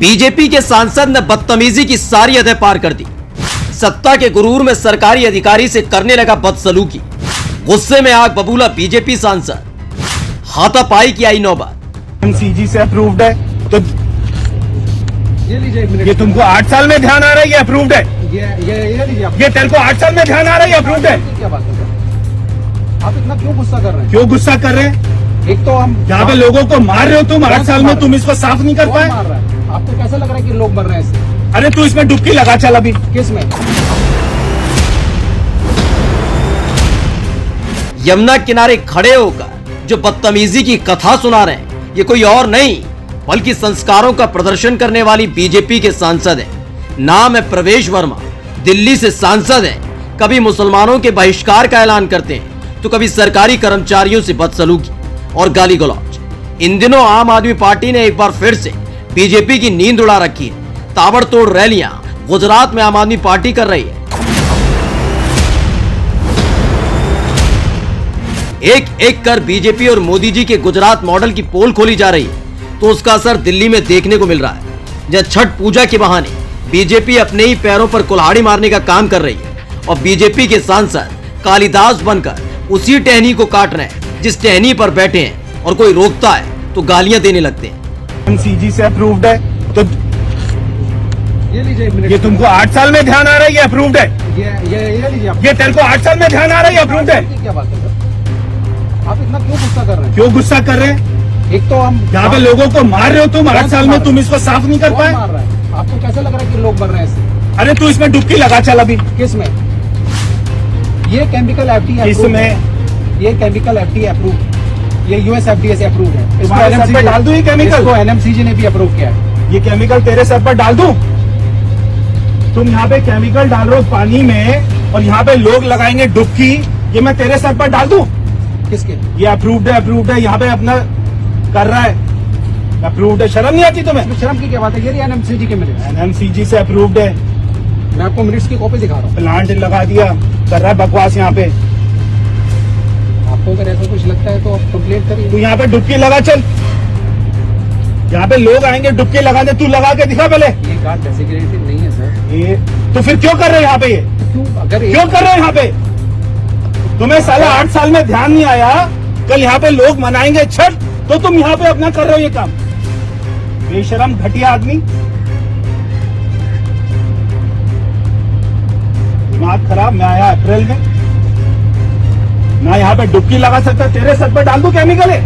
BJP के सांसद ने बदतमीजी की सारी हदें पार कर दी। सत्ता के गुरूर में सरकारी अधिकारी से करने लगा बदसलूकी। गुस्से में आग बबूला बीजेपी सांसद। हाथापाई की आई नौबत। एमसीजी से अप्रूव्ड है तो ये लीजिए एक मिनट। ये तुमको 8 साल में ध्यान आ रहा है ये अप्रूव्ड है। ये लीजिए आप। ये तेरे को 8 साल में ध्यान आ रहा है ये अप्रूव्ड है। क्या बात कर रहे हैं आप? इतना क्यों गुस्सा कर रहे हैं? क्यों गुस्सा कर रहे हैं? एक तो हम यहाँ पे लोगों को मार रहे हो तुम 8 साल में, तुम इसको साफ नहीं कर कौन पाए। मार रहा है? आपको कैसा लग रहा है कि लोग मर रहे हैं इससे? अरे तू इसमें डुबकी लगा चल अभी। किस में? यमुना किनारे खड़े होकर जो बदतमीजी की कथा सुना रहे हैं ये कोई और नहीं बल्कि संस्कारों का प्रदर्शन करने वाली बीजेपी के सांसद हैं। नाम है प्रवेश वर्मा। दिल्ली से सांसद हैं। कभी मुसलमानों के बहिष्कार का ऐलान करते हैं तो कभी सरकारी कर्मचारियों से बदसलूकी और गाली गलौज। इन दिनों आम आदमी पार्टी ने एक बार फिर से बीजेपी की नींद उड़ा रखी है। ताबड़तोड़ रैलियां गुजरात में आम आदमी पार्टी कर रही है। एक एक कर बीजेपी और मोदी जी के गुजरात मॉडल की पोल खोली जा रही है तो उसका असर दिल्ली में देखने को मिल रहा है, जहां छठ पूजा के बहाने बीजेपी अपने ही पैरों पर कुल्हाड़ी मारने का काम कर रही है और बीजेपी के सांसद कालिदास बनकर उसी टहनी को काट रहे हैं जिस टहनी पर बैठे हैं और कोई रोकता है तो गालियां देने लगते हैं। एमसीजी से अप्रूव्ड है तो ये लीजिए एक मिनट। ये तुमको 8 साल में ध्यान आ रहा है ये अप्रूव्ड है। ये लीजिए आप। ये तेरे को 8 साल में ध्यान आ रहा है ये अप्रूव्ड है। क्या बात कर रहे हैं आप? इतना क्यों गुस्सा कर रहे हैं? क्यों गुस्सा कर रहे हैं? एक तो हम यहाँ पे लोगों को मार रहे हो तुम 8 साल में, तुम इसको साफ नहीं कर कौन पाए। मार रहा है? आपको कैसा लग रहा है कि लोग मर रहे हैं इससे? अरे तू इसमें डुबकी लगा चल अभी। किस में? ये केमिकल एफडीए इसमें ये केमिकल एफडीए अप्रूव, ये यूएसएफडीए से अप्रूव है। इसको तुम्हारे सर पे डाल दूं ये केमिकल? इसको एनएमसीजी ने भी अप्रूव किया है। ये केमिकल तेरे सर पर डाल दूं? तुम यहाँ पे केमिकल डाल रहे हो पानी में और यहाँ पे लोग लगाएंगे डुबकी, ये मैं तेरे सर पर डाल दूं? किसके? ये अप्रूव्ड है यहाँ पे अपना कर रहा है। अप्रूव्ड है, शर्म नहीं आती तुम्हें? शर्म की क्या बात है? ये एनएमसीजी के मिनट्स। एनएमसीजी से अप्रूव्ड है। मैं आपको मिनट्स की कॉपी दिखा रहा हूँ। प्लांट लगा दिया, कर रहा है बकवास यहाँ पे। आपको अगर ऐसा कुछ लगता है तो आप कंप्लेंट करिए। तू यहाँ पे डुबकी लगा चल, यहाँ पे लोग आएंगे डुबकी लगाने, तू लगा के दिखा पहले। ये गार्ड डेजिग्नेटेड नहीं है सर। ये तो फिर क्यों कर रहे हैं यहाँ पे? ये क्यों? अगर क्यों कर रहे हैं यहाँ पे? तुम्हें साला 8 साल में ध्यान नहीं आया, कल यहाँ पे लोग मनाएंगे छठ तो तुम यहाँ पे अपना कर रहे हो ये काम। बेशरम घटिया आदमी, दिमाग खराब। मैं आया अप्रैल में, मैं यहाँ पे डुबकी लगा सकता, तेरे सर पर डाल दूं केमिकल है?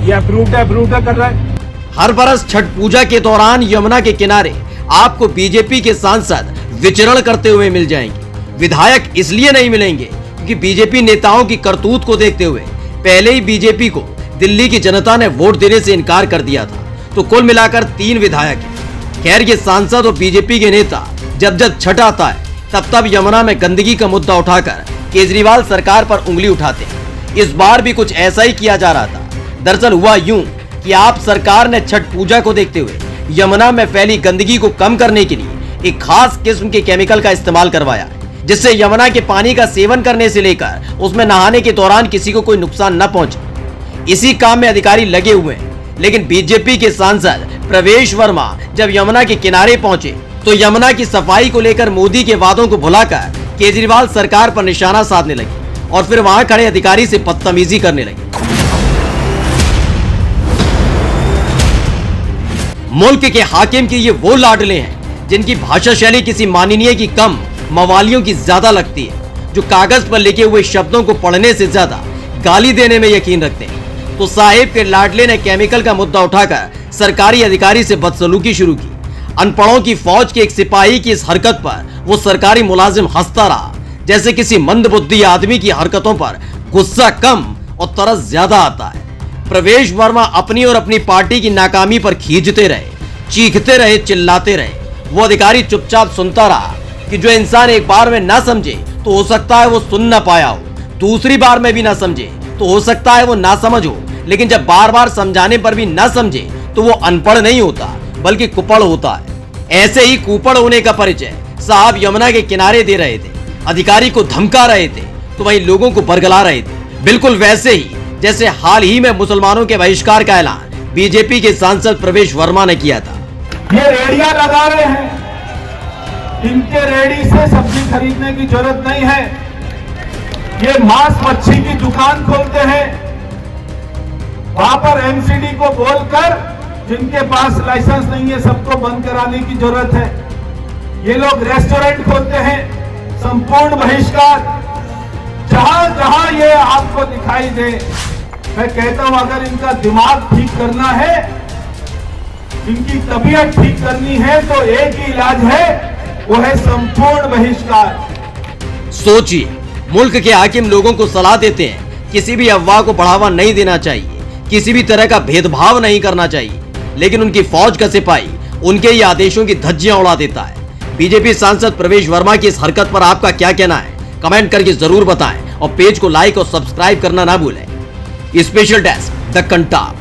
ये अप्रूव्ड है कर रहा है। हर बरस छठ पूजा के दौरान यमुना के किनारे आपको बीजेपी के सांसद विचरण करते हुए मिल जाएंगे। विधायक इसलिए नहीं मिलेंगे क्योंकि बीजेपी नेताओं की करतूत को देखते हुए पहले ही बीजेपी को दिल्ली की जनता ने वोट देने से इनकार कर दिया था, तो कुल मिलाकर 3 विधायक हैं। खैर ये सांसद और बीजेपी के नेता जब जब छठ आता है तब यमुना में गंदगी का मुद्दा उठाकर केजरीवाल सरकार पर उंगली उठाते हैं। इस बार भी कुछ ऐसा ही किया जा रहा था। दरअसल हुआ यूं कि आप सरकार ने छठ पूजा को देखते हुए यमुना में फैली गंदगी को कम करने के लिए एक खास किस्म के केमिकल का इस्तेमाल करवाया, जिससे यमुना के पानी का सेवन करने से लेकर उसमें नहाने के दौरान किसी को कोई नुकसान न पहुंचे। इसी काम में अधिकारी लगे हुए हैं, लेकिन बीजेपी के सांसद प्रवेश वर्मा जब यमुना के किनारे पहुंचे तो यमुना की सफाई को लेकर मोदी के वादों को भुलाकर केजरीवाल सरकार पर निशाना साधने लगे और फिर वहां खड़े अधिकारी से बदतमीजी करने लगे। मुल्क के हाकिम की ये वो लाडले हैं जिनकी भाषा शैली किसी माननीय की कम, मवालियों की ज्यादा लगती है, जो कागज पर लिखे हुए शब्दों को पढ़ने से ज्यादा गाली देने में यकीन रखते हैं। तो साहिब के लाडले ने केमिकल का मुद्दा उठाकर सरकारी अधिकारी से बदसलूकी शुरू की। अनपढ़ों की फौज के एक सिपाही की इस हरकत पर वो सरकारी मुलाजिम हंसता रहा, जैसे किसी मंदबुद्धि आदमी की हरकतों पर गुस्सा कम और तरस ज्यादा आता है। प्रवेश वर्मा अपनी और अपनी पार्टी की नाकामी पर खींचते रहे, चीखते रहे, चिल्लाते रहे। वो अधिकारी चुपचाप सुनता रहा कि जो इंसान एक बार में ना समझे तो हो सकता है वो सुन ना पाया हो, दूसरी बार में भी ना समझे तो हो सकता है वो ना समझ हो, लेकिन जब बार बार समझाने पर भी ना समझे तो वो अनपढ़ नहीं होता बल्कि कुपड़ होता है। ऐसे ही कुपड़ होने का परिचय साहब यमुना के किनारे दे रहे थे, अधिकारी को धमका रहे थे तो वही लोगों को बरगला रहे थे। बिल्कुल वैसे ही जैसे हाल ही में मुसलमानों के बहिष्कार का ऐलान बीजेपी के सांसद प्रवेश वर्मा ने किया था। ये रेडियां लगा रहे हैं, इनके रेडी से सब्जी खरीदने की जरूरत नहीं है। ये मांस मच्छी की दुकान खोलते हैं, वहां पर एमसीडी को बोलकर जिनके पास लाइसेंस नहीं है सबको बंद कराने की जरूरत है। ये लोग रेस्टोरेंट खोलते हैं, संपूर्ण बहिष्कार। जहां जहां ये आपको दिखाई दे, मैं कहता हूं अगर इनका दिमाग ठीक करना है, इनकी तबीयत ठीक करनी है तो एक ही इलाज है, वो है संपूर्ण बहिष्कार। सोचिए, मुल्क के हाकिम लोगों को सलाह देते हैं किसी भी अफवाह को बढ़ावा नहीं देना चाहिए, किसी भी तरह का भेदभाव नहीं करना चाहिए, लेकिन उनकी फौज का सिपाही उनके ही आदेशों की धज्जियां उड़ा देता है। बीजेपी सांसद प्रवेश वर्मा की इस हरकत पर आपका क्या कहना है? कमेंट करके जरूर बताएं और पेज को लाइक और सब्सक्राइब करना ना भूलें। Special desk the Kantap.